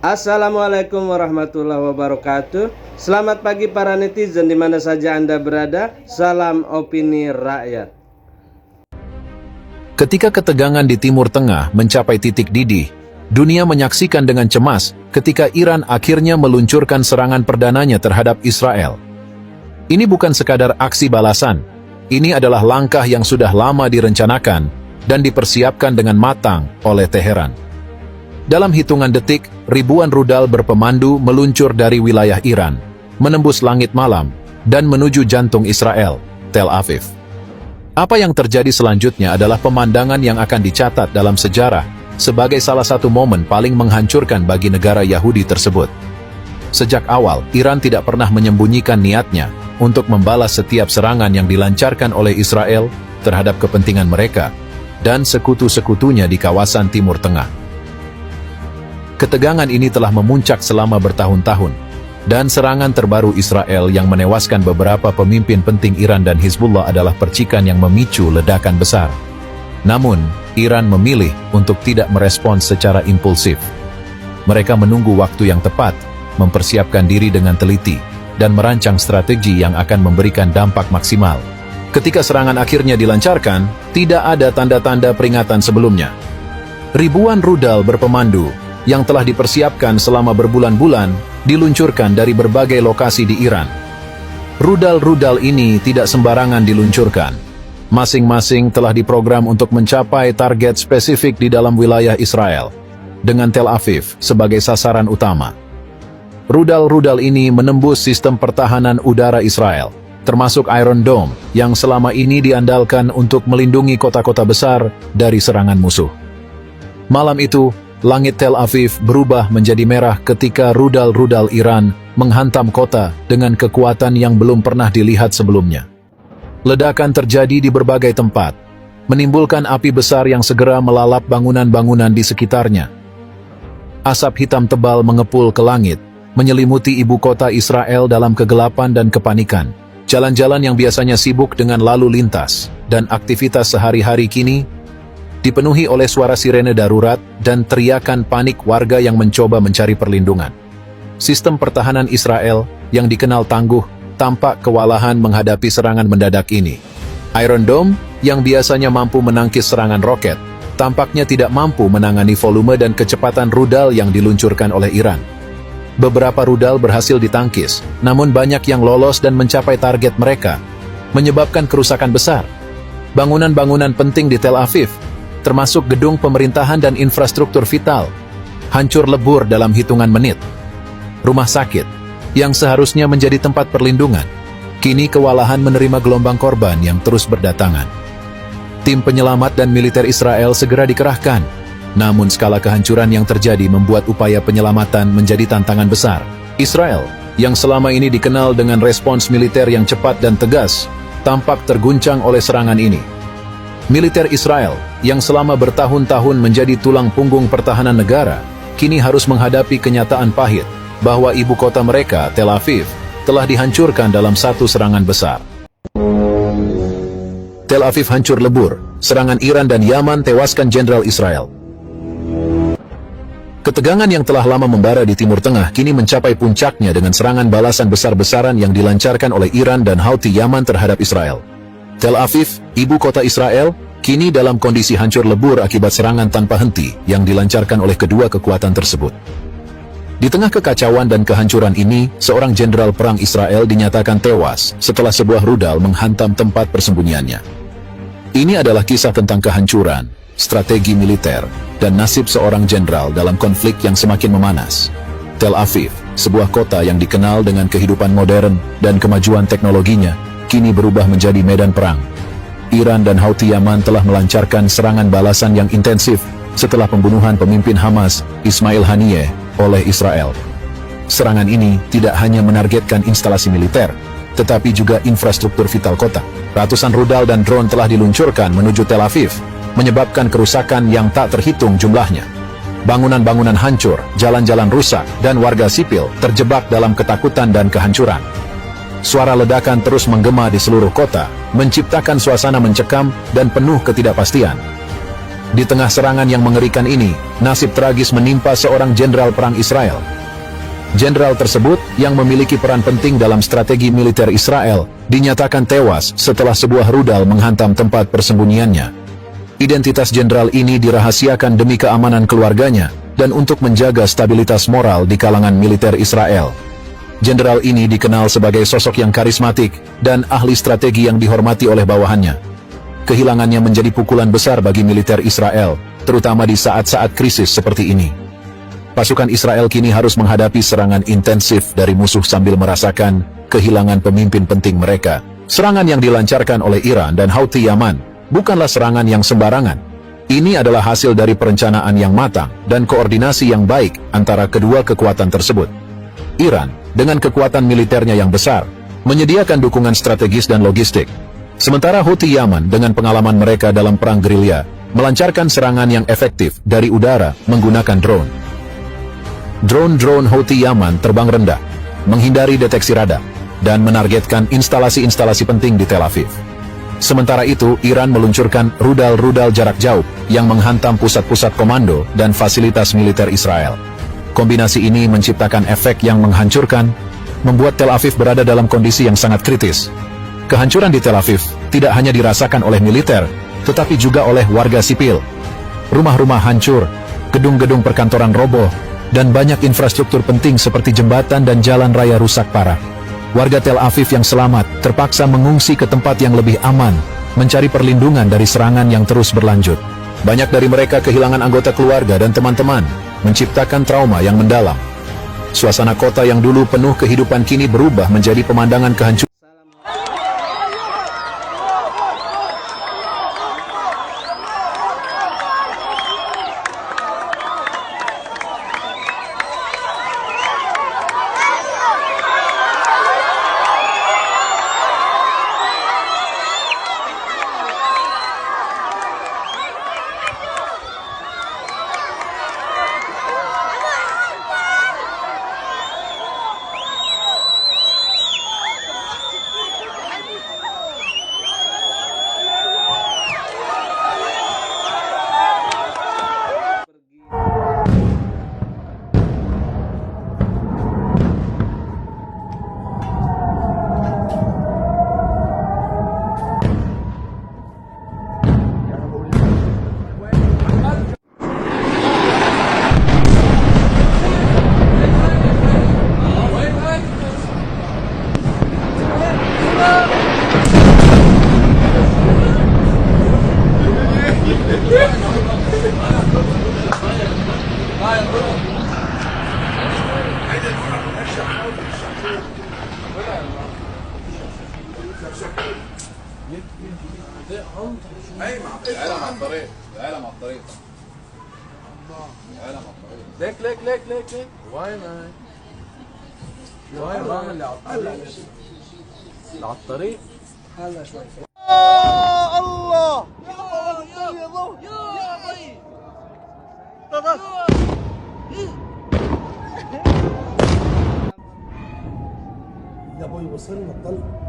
Assalamualaikum warahmatullahi wabarakatuh. Selamat pagi para netizen di mana saja Anda berada. Salam opini rakyat. Ketika ketegangan di Timur Tengah mencapai titik didih, dunia menyaksikan dengan cemas ketika Iran akhirnya meluncurkan serangan perdananya terhadap Israel. Ini bukan sekadar aksi balasan. Ini adalah langkah yang sudah lama direncanakan dan dipersiapkan dengan matang oleh Teheran. Dalam hitungan detik, ribuan rudal berpemandu meluncur dari wilayah Iran, menembus langit malam, dan menuju jantung Israel, Tel Aviv. Apa yang terjadi selanjutnya adalah pemandangan yang akan dicatat dalam sejarah sebagai salah satu momen paling menghancurkan bagi negara Yahudi tersebut. Sejak awal, Iran tidak pernah menyembunyikan niatnya untuk membalas setiap serangan yang dilancarkan oleh Israel terhadap kepentingan mereka dan sekutu-sekutunya di kawasan Timur Tengah. Ketegangan ini telah memuncak selama bertahun-tahun, dan serangan terbaru Israel yang menewaskan beberapa pemimpin penting Iran dan Hizbullah adalah percikan yang memicu ledakan besar. Namun, Iran memilih untuk tidak merespons secara impulsif. Mereka menunggu waktu yang tepat, mempersiapkan diri dengan teliti, dan merancang strategi yang akan memberikan dampak maksimal. Ketika serangan akhirnya dilancarkan, tidak ada tanda-tanda peringatan sebelumnya. Ribuan rudal berpemandu yang telah dipersiapkan selama berbulan-bulan diluncurkan dari berbagai lokasi di Iran. Rudal-rudal ini tidak sembarangan diluncurkan. Masing-masing telah diprogram untuk mencapai target spesifik di dalam wilayah Israel, dengan Tel Aviv sebagai sasaran utama. Rudal-rudal ini menembus sistem pertahanan udara Israel, termasuk Iron Dome, yang selama ini diandalkan untuk melindungi kota-kota besar dari serangan musuh. Malam itu, langit Tel Aviv berubah menjadi merah ketika rudal-rudal Iran menghantam kota dengan kekuatan yang belum pernah dilihat sebelumnya. Ledakan terjadi di berbagai tempat, menimbulkan api besar yang segera melalap bangunan-bangunan di sekitarnya. Asap hitam tebal mengepul ke langit, menyelimuti ibu kota Israel dalam kegelapan dan kepanikan. Jalan-jalan yang biasanya sibuk dengan lalu lintas dan aktivitas sehari-hari kini dipenuhi oleh suara sirene darurat dan teriakan panik warga yang mencoba mencari perlindungan. Sistem pertahanan Israel yang dikenal tangguh tampak kewalahan menghadapi serangan mendadak ini. Iron Dome yang biasanya mampu menangkis serangan roket tampaknya tidak mampu menangani volume dan kecepatan rudal yang diluncurkan oleh Iran. Beberapa rudal berhasil ditangkis, namun banyak yang lolos dan mencapai target mereka, menyebabkan kerusakan besar. Bangunan-bangunan penting di Tel Aviv, termasuk gedung pemerintahan dan infrastruktur vital, hancur lebur dalam hitungan menit. Rumah sakit, yang seharusnya menjadi tempat perlindungan, kini kewalahan menerima gelombang korban yang terus berdatangan. Tim penyelamat dan militer Israel segera dikerahkan, namun skala kehancuran yang terjadi membuat upaya penyelamatan menjadi tantangan besar. Israel, yang selama ini dikenal dengan respons militer yang cepat dan tegas, tampak terguncang oleh serangan ini. Militer Israel, yang selama bertahun-tahun menjadi tulang punggung pertahanan negara, kini harus menghadapi kenyataan pahit bahwa ibu kota mereka, Tel Aviv, telah dihancurkan dalam satu serangan besar. Tel Aviv hancur lebur, serangan Iran dan Yaman tewaskan Jenderal Israel. Ketegangan yang telah lama membara di Timur Tengah kini mencapai puncaknya dengan serangan balasan besar-besaran yang dilancarkan oleh Iran dan Houthi Yaman terhadap Israel. Tel Aviv, ibu kota Israel, kini dalam kondisi hancur lebur akibat serangan tanpa henti yang dilancarkan oleh kedua kekuatan tersebut. Di tengah kekacauan dan kehancuran ini, seorang jenderal perang Israel dinyatakan tewas setelah sebuah rudal menghantam tempat persembunyiannya. Ini adalah kisah tentang kehancuran, strategi militer, dan nasib seorang jenderal dalam konflik yang semakin memanas. Tel Aviv, sebuah kota yang dikenal dengan kehidupan modern dan kemajuan teknologinya, kini berubah menjadi medan perang. Iran dan Houthi Yaman telah melancarkan serangan balasan yang intensif setelah pembunuhan pemimpin Hamas, Ismail Haniyeh, oleh Israel. Serangan ini tidak hanya menargetkan instalasi militer, tetapi juga infrastruktur vital kota. Ratusan rudal dan drone telah diluncurkan menuju Tel Aviv, menyebabkan kerusakan yang tak terhitung jumlahnya. Bangunan-bangunan hancur, jalan-jalan rusak, dan warga sipil terjebak dalam ketakutan dan kehancuran. Suara ledakan terus menggema di seluruh kota, menciptakan suasana mencekam dan penuh ketidakpastian. Di tengah serangan yang mengerikan ini, nasib tragis menimpa seorang jenderal perang Israel. Jenderal tersebut, yang memiliki peran penting dalam strategi militer Israel, dinyatakan tewas setelah sebuah rudal menghantam tempat persembunyiannya. Identitas jenderal ini dirahasiakan demi keamanan keluarganya dan untuk menjaga stabilitas moral di kalangan militer Israel. Jenderal ini dikenal sebagai sosok yang karismatik dan ahli strategi yang dihormati oleh bawahannya. Kehilangannya menjadi pukulan besar bagi militer Israel, terutama di saat-saat krisis seperti ini. Pasukan Israel kini harus menghadapi serangan intensif dari musuh sambil merasakan kehilangan pemimpin penting mereka. Serangan yang dilancarkan oleh Iran dan Houthi Yaman bukanlah serangan yang sembarangan. Ini adalah hasil dari perencanaan yang matang dan koordinasi yang baik antara kedua kekuatan tersebut. Iran, dengan kekuatan militernya yang besar, menyediakan dukungan strategis dan logistik. Sementara Houthi Yaman dengan pengalaman mereka dalam perang gerilya, melancarkan serangan yang efektif dari udara menggunakan drone. Drone-drone Houthi Yaman terbang rendah, menghindari deteksi radar, dan menargetkan instalasi-instalasi penting di Tel Aviv. Sementara itu, Iran meluncurkan rudal-rudal jarak jauh yang menghantam pusat-pusat komando dan fasilitas militer Israel. Kombinasi ini menciptakan efek yang menghancurkan, membuat Tel Aviv berada dalam kondisi yang sangat kritis. Kehancuran di Tel Aviv tidak hanya dirasakan oleh militer, tetapi juga oleh warga sipil. Rumah-rumah hancur, gedung-gedung perkantoran roboh, dan banyak infrastruktur penting seperti jembatan dan jalan raya rusak parah. Warga Tel Aviv yang selamat terpaksa mengungsi ke tempat yang lebih aman, mencari perlindungan dari serangan yang terus berlanjut. Banyak dari mereka kehilangan anggota keluarga dan teman-teman, menciptakan trauma yang mendalam. Suasana kota yang dulu penuh kehidupan kini berubah menjadi pemandangan kehancuran. ليك وين اللي على الطريق هلا شوي الله يا ضو يا ابوي وصلنا الطلق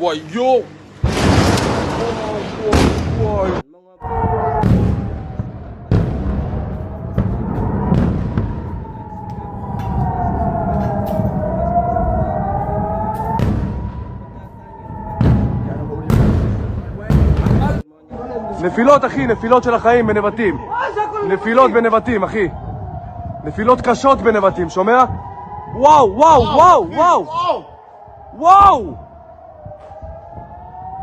Why, yo! נפילות אחי, נפילות של החיים בנבטים. נפילות בנבטים אחי. נפילות קשות בנבטים, שומע? וואו, וואו, וואו, וואו! וואו!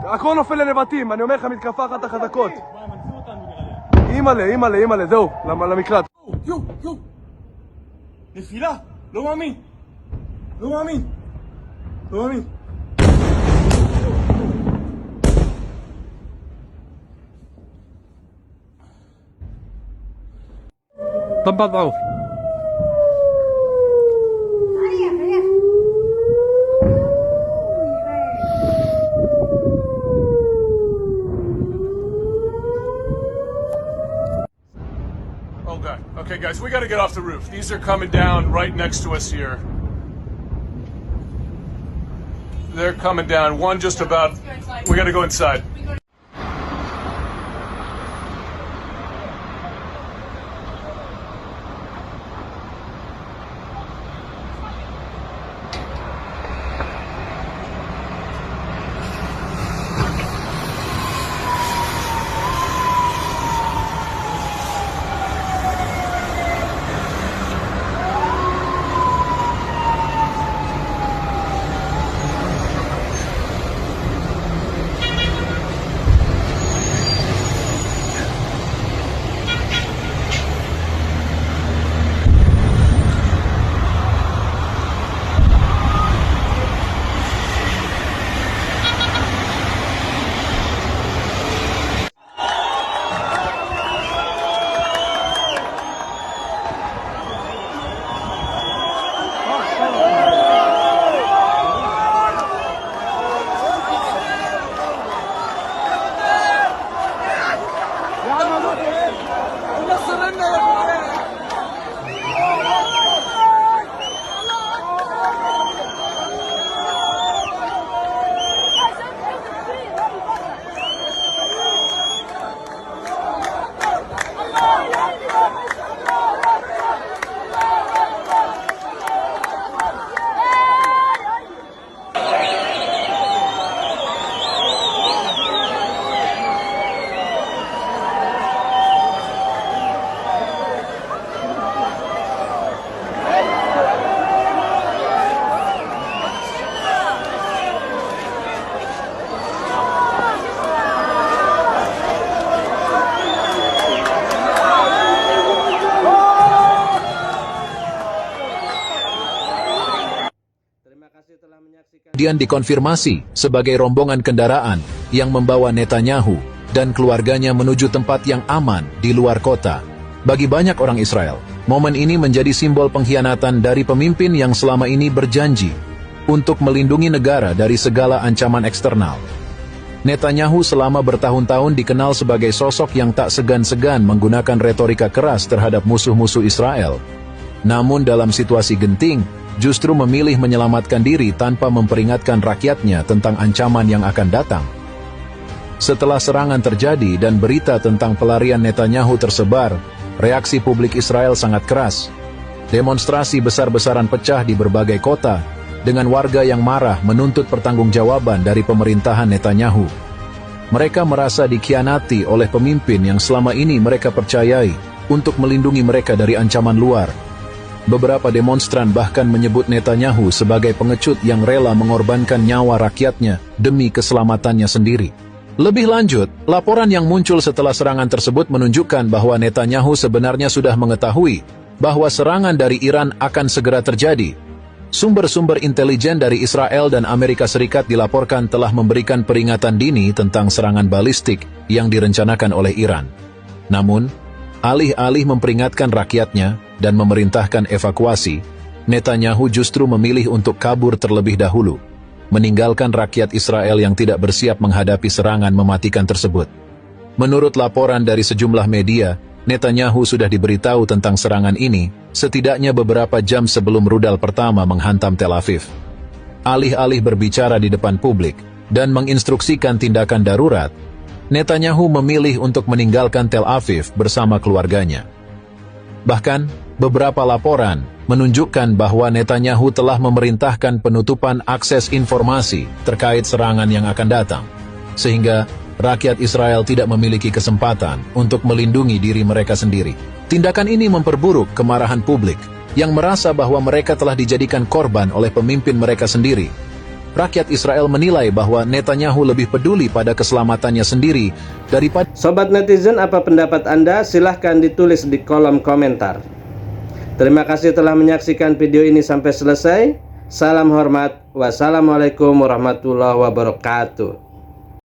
הכל נופל לנבטים, אני אומר לך, מתקפה אחת החזקות. אימא'לה, זהו, למקלט. יו! נפילה! לא מאמין! طبق ضعوف. Okay, guys, we gotta get off the roof. These are coming down right next to us here. They're coming down. One just about. We gotta go inside. Kemudian dikonfirmasi sebagai rombongan kendaraan yang membawa Netanyahu dan keluarganya menuju tempat yang aman di luar kota. Bagi banyak orang Israel, momen ini menjadi simbol pengkhianatan dari pemimpin yang selama ini berjanji untuk melindungi negara dari segala ancaman eksternal. Netanyahu selama bertahun-tahun dikenal sebagai sosok yang tak segan-segan menggunakan retorika keras terhadap musuh-musuh Israel. Namun dalam situasi genting, justru memilih menyelamatkan diri tanpa memperingatkan rakyatnya tentang ancaman yang akan datang. Setelah serangan terjadi dan berita tentang pelarian Netanyahu tersebar, reaksi publik Israel sangat keras. Demonstrasi besar-besaran pecah di berbagai kota, dengan warga yang marah menuntut pertanggungjawaban dari pemerintahan Netanyahu. Mereka merasa dikhianati oleh pemimpin yang selama ini mereka percayai untuk melindungi mereka dari ancaman luar. Beberapa demonstran bahkan menyebut Netanyahu sebagai pengecut yang rela mengorbankan nyawa rakyatnya demi keselamatannya sendiri. Lebih lanjut, laporan yang muncul setelah serangan tersebut menunjukkan bahwa Netanyahu sebenarnya sudah mengetahui bahwa serangan dari Iran akan segera terjadi. Sumber-sumber intelijen dari Israel dan Amerika Serikat dilaporkan telah memberikan peringatan dini tentang serangan balistik yang direncanakan oleh Iran. Namun, alih-alih memperingatkan rakyatnya dan memerintahkan evakuasi, Netanyahu justru memilih untuk kabur terlebih dahulu, meninggalkan rakyat Israel yang tidak bersiap menghadapi serangan mematikan tersebut. Menurut laporan dari sejumlah media, Netanyahu sudah diberitahu tentang serangan ini setidaknya beberapa jam sebelum rudal pertama menghantam Tel Aviv. Alih-alih berbicara di depan publik dan menginstruksikan tindakan darurat, Netanyahu memilih untuk meninggalkan Tel Aviv bersama keluarganya. Bahkan, beberapa laporan menunjukkan bahwa Netanyahu telah memerintahkan penutupan akses informasi terkait serangan yang akan datang, sehingga rakyat Israel tidak memiliki kesempatan untuk melindungi diri mereka sendiri. Tindakan ini memperburuk kemarahan publik yang merasa bahwa mereka telah dijadikan korban oleh pemimpin mereka sendiri. rakyat Israel menilai bahwa Netanyahu lebih peduli pada keselamatannya sendiri daripada... Sobat netizen, apa pendapat Anda? Silahkan ditulis di kolom komentar. Terima kasih telah menyaksikan video ini sampai selesai. Salam hormat. Wassalamualaikum warahmatullahi wabarakatuh.